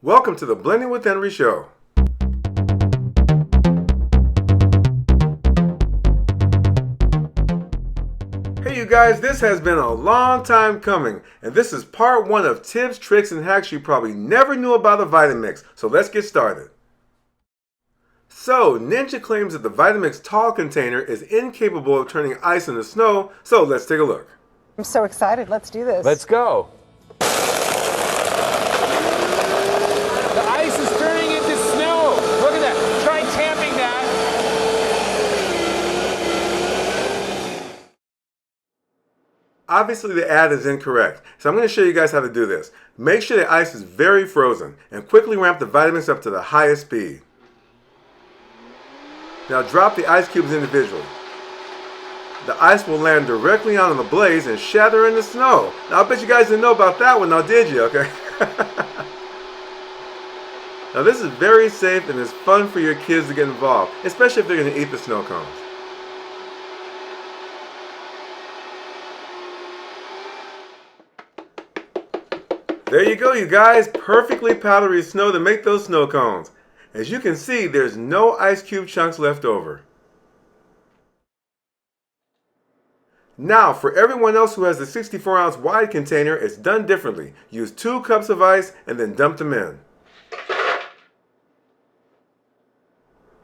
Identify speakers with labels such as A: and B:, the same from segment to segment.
A: Welcome to the Blending with Henry show. Hey you guys, this has been a long time coming, and this is part 1 of tips, tricks, and hacks you probably never knew about the Vitamix, so let's get started. So, Ninja claims that the Vitamix tall container is incapable of turning ice into snow, so let's take a look.
B: I'm so excited. Let's do this.
C: Let's go. The ice is turning into snow. Look at that. Try tamping that.
A: Obviously the ad is incorrect, so I'm going to show you guys how to do this. Make sure the ice is very frozen, and quickly ramp the Vitamix up to the highest speed. Now drop the ice cubes individually. The ice will land directly onto the blades and shatter in the snow. Now I bet you guys didn't know about that one, now did you? Okay. Now this is very safe and it's fun for your kids to get involved, especially if they're going to eat the snow cones. There you go, you guys. Perfectly powdery snow to make those snow cones. As you can see, there's no ice cube chunks left over. Now, for everyone else who has the 64-ounce wide container, it's done differently. Use 2 cups of ice and then dump them in.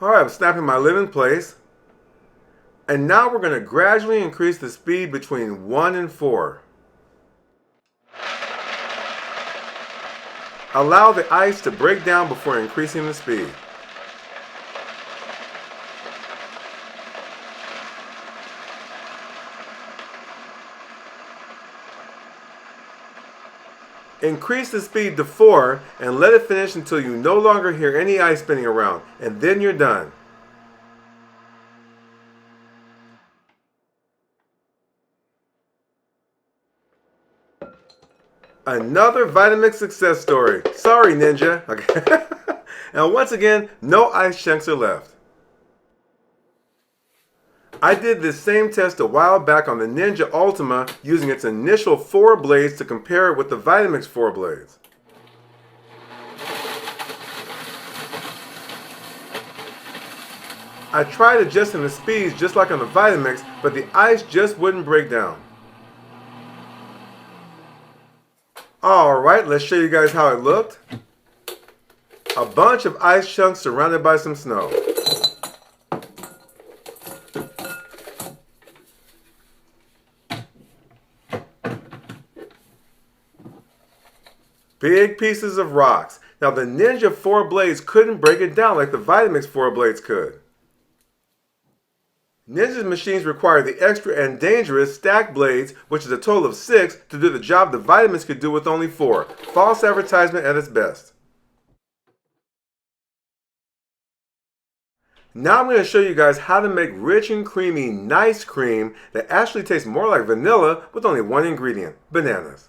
A: Alright, I'm snapping my lid in place. And now we're going to gradually increase the speed between 1 and 4. Allow the ice to break down before increasing the speed. Increase the speed to 4 and let it finish until you no longer hear any ice spinning around, and then you're done. Another Vitamix success story. Sorry, Ninja. Okay. Now once again, no ice chunks are left. I did this same test a while back on the Ninja Ultima using its initial 4 blades to compare it with the Vitamix 4 blades. I tried adjusting the speeds just like on the Vitamix, but the ice just wouldn't break down. Alright, let's show you guys how it looked. A bunch of ice chunks surrounded by some snow. Big pieces of rocks. Now the Ninja 4 blades couldn't break it down like the Vitamix 4 blades could. Ninja's machines require the extra and dangerous stacked blades, which is a total of 6, to do the job the Vitamix could do with only 4. False advertisement at its best. Now I'm going to show you guys how to make rich and creamy nice cream that actually tastes more like vanilla with only 1 ingredient: bananas.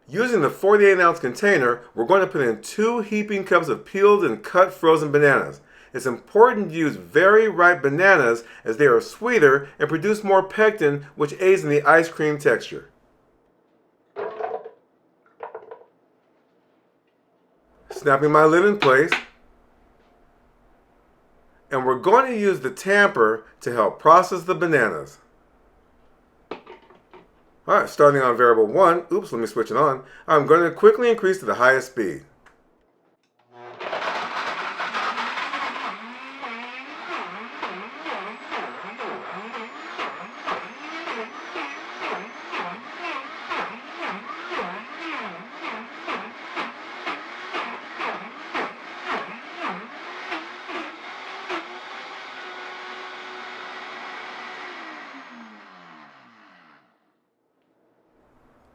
A: Using the 48-ounce container, we're going to put in 2 heaping cups of peeled and cut frozen bananas. It's important to use very ripe bananas as they are sweeter and produce more pectin, which aids in the ice cream texture. Snapping my lid in place. And we're going to use the tamper to help process the bananas. Alright, starting on variable 1, oops, let me switch it on. I'm going to quickly increase to the highest speed.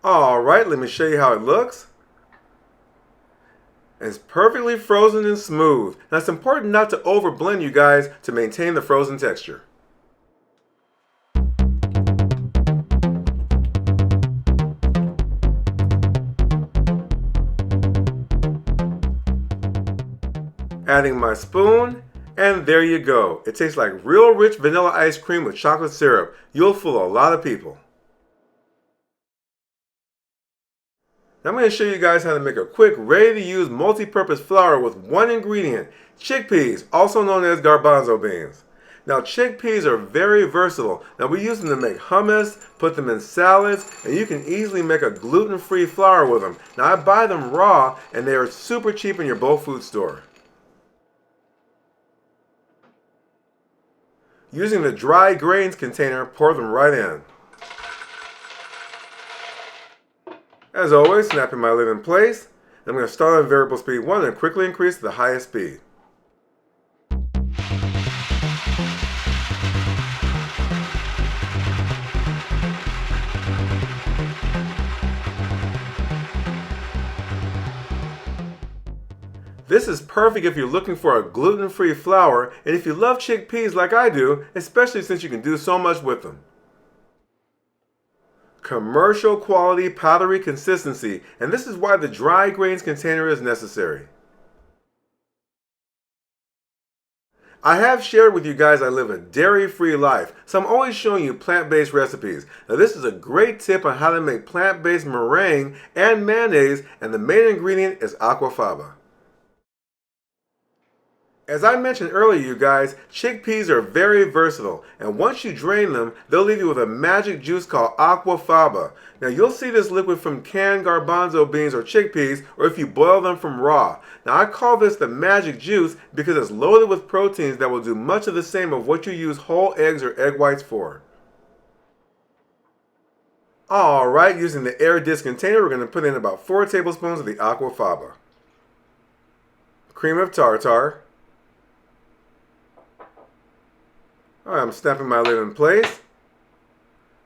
A: Alright, let me show you how it looks. It's perfectly frozen and smooth. Now it's important not to overblend, you guys, to maintain the frozen texture. Adding my spoon, and there you go. It tastes like real rich vanilla ice cream with chocolate syrup. You'll fool a lot of people. Now I'm going to show you guys how to make a quick, ready-to-use multi-purpose flour with one ingredient, chickpeas, also known as garbanzo beans. Now chickpeas are very versatile. Now we use them to make hummus, put them in salads, and you can easily make a gluten-free flour with them. Now I buy them raw and they are super cheap in your bulk food store. Using the dry grains container, pour them right in. As always, snapping my lid in place. I'm going to start on variable speed 1 and quickly increase to the highest speed. This is perfect if you're looking for a gluten-free flour and if you love chickpeas like I do, especially since you can do so much with them. Commercial quality powdery consistency, and this is why the dry grains container is necessary. I have shared with you guys I live a dairy-free life, so I'm always showing you plant-based recipes. Now this is a great tip on how to make plant-based meringue and mayonnaise, and the main ingredient is aquafaba. As I mentioned earlier, you guys, chickpeas are very versatile, and once you drain them, they'll leave you with a magic juice called aquafaba. Now you'll see this liquid from canned garbanzo beans or chickpeas, or if you boil them from raw. Now I call this the magic juice because it's loaded with proteins that will do much of the same of what you use whole eggs or egg whites for. Alright, using the air disc container, we're going to put in about 4 tablespoons of the aquafaba. Cream of tartar. Alright, I'm snapping my lid in place.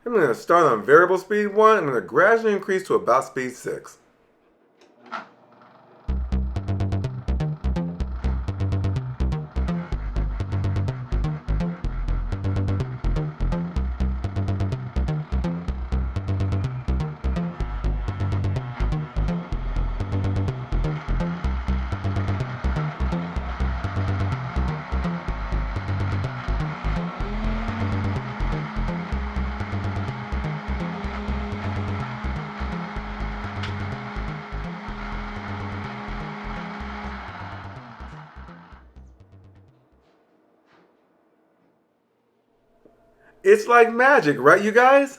A: I'm going to start on variable speed 1. I'm going to gradually increase to about speed 6. It's like magic, right you guys?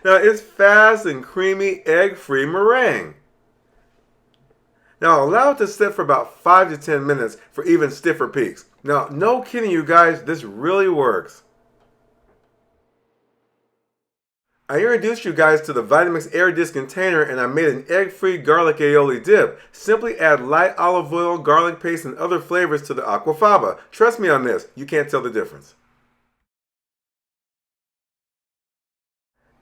A: Now it's fast and creamy egg-free meringue. Now allow it to sit for about 5 to 10 minutes for even stiffer peaks. Now no kidding you guys, this really works. I introduced you guys to the Vitamix air disc container and I made an egg-free garlic aioli dip. Simply add light olive oil, garlic paste, and other flavors to the aquafaba. Trust me on this, you can't tell the difference.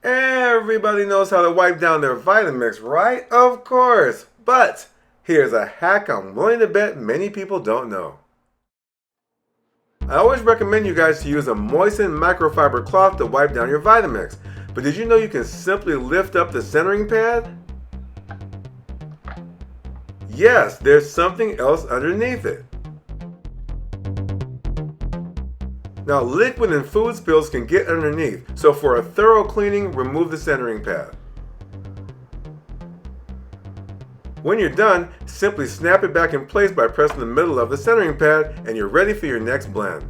A: Everybody knows how to wipe down their Vitamix, right? Of course. But here's a hack I'm willing to bet many people don't know. I always recommend you guys to use a moistened microfiber cloth to wipe down your Vitamix. But did you know you can simply lift up the centering pad? Yes, there's something else underneath it. Now liquid and food spills can get underneath, so for a thorough cleaning, remove the centering pad. When you're done, simply snap it back in place by pressing the middle of the centering pad and you're ready for your next blend.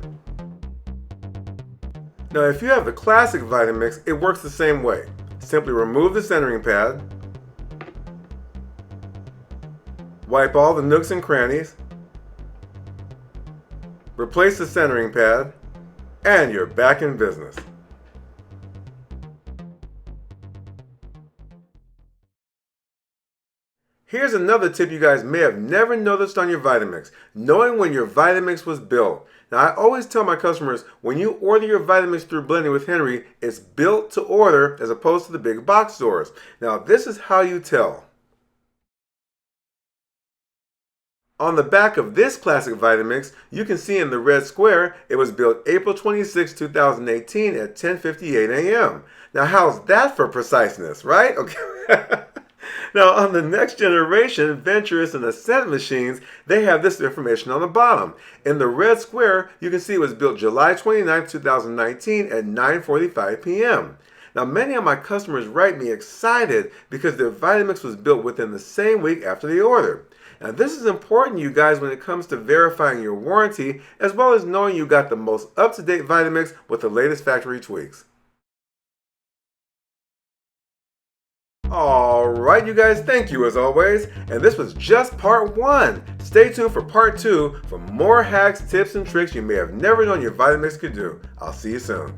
A: Now if you have the classic Vitamix, it works the same way. Simply remove the centering pad, wipe all the nooks and crannies, replace the centering pad, and you're back in business. Here's another tip you guys may have never noticed on your Vitamix, knowing when your Vitamix was built. Now I always tell my customers, when you order your Vitamix through Blending with Henry, it's built to order as opposed to the big box stores. Now this is how you tell. On the back of this classic Vitamix, you can see in the red square, it was built April 26, 2018 at 10:58 a.m. Now how's that for preciseness, right? Okay. Now on the next generation Venturous and Ascent machines, they have this information on the bottom. In the red square, you can see it was built July 29, 2019 at 9:45 p.m. Now, many of my customers write me excited because their Vitamix was built within the same week after the order. Now, this is important, you guys, when it comes to verifying your warranty, as well as knowing you got the most up-to-date Vitamix with the latest factory tweaks. Alright, you guys, thank you as always. And this was just part 1. Stay tuned for part 2 for more hacks, tips, and tricks you may have never known your Vitamix could do. I'll see you soon.